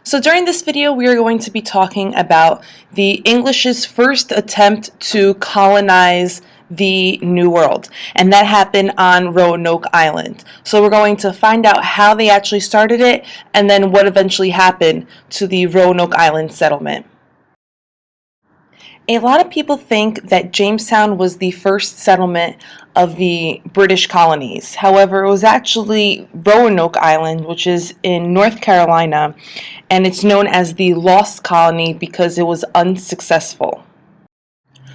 So during this video, we are going to be talking about the English's first attempt to colonize the New World, and that happened on Roanoke Island. So we're going to find out how they actually started it and then what eventually happened to the Roanoke Island settlement. A lot of people think that Jamestown was the first settlement of the British colonies. However, it was actually Roanoke Island, which is in North Carolina, and it's known as the Lost Colony because it was unsuccessful.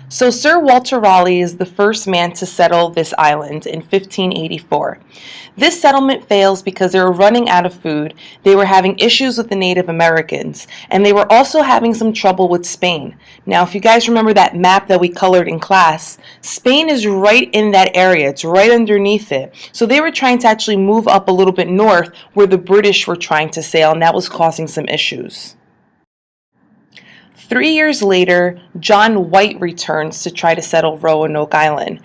So Sir Walter Raleigh is the first man to settle this island in 1584. This settlement fails because they were running out of food, they were having issues with the Native Americans, and they were also having some trouble with Spain. Now, if you guys remember that map that we colored in class, Spain is right in that area, it's right underneath it. So they were trying to actually move up a little bit north where the British were trying to sail, and that was causing some issues. 3 years later, John White returns to try to settle Roanoke Island,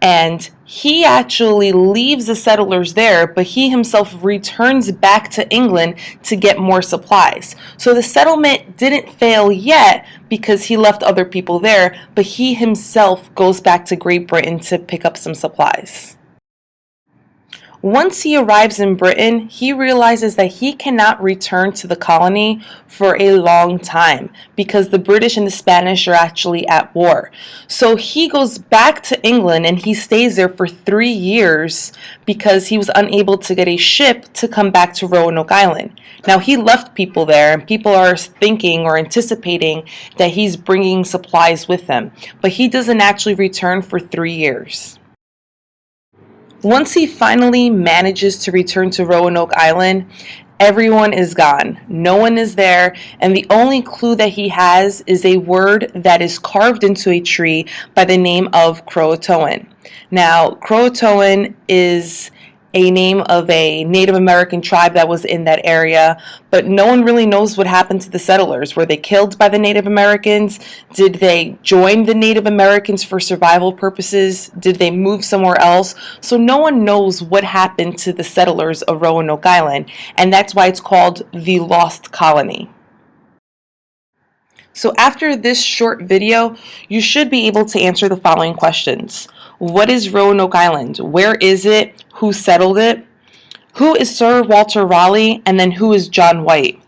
and he actually leaves the settlers there, but he himself returns back to England to get more supplies. So the settlement didn't fail yet because he left other people there, but he himself goes back to Great Britain to pick up some supplies. Once he arrives in Britain, he realizes that he cannot return to the colony for a long time because the British and the Spanish are actually at war. So he goes back to England and he stays there for 3 years because he was unable to get a ship to come back to Roanoke Island. Now, he left people there, and people are thinking or anticipating that he's bringing supplies with him, but he doesn't actually return for 3 years. Once he finally manages to return to Roanoke Island, everyone is gone. No one is there, and the only clue that he has is a word that is carved into a tree by the name of Croatoan. Now, Croatoan is a name of a Native American tribe that was in that area, but no one really knows what happened to the settlers. Were they killed by the Native Americans? Did they join the Native Americans for survival purposes? Did they move somewhere else? So no one knows what happened to the settlers of Roanoke Island, and that's why it's called the Lost Colony. So after this short video, you should be able to answer the following questions. What is Roanoke Island? Where is it? Who settled it? Who is Sir Walter Raleigh? And then who is John White?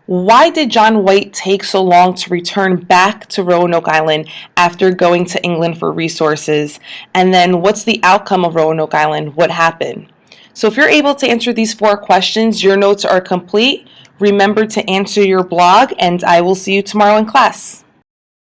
Why did John White take so long to return back to Roanoke Island after going to England for resources? And then what's the outcome of Roanoke Island? What happened? So if you're able to answer these 4 questions, your notes are complete. Remember to answer your blog, and I will see you tomorrow in class.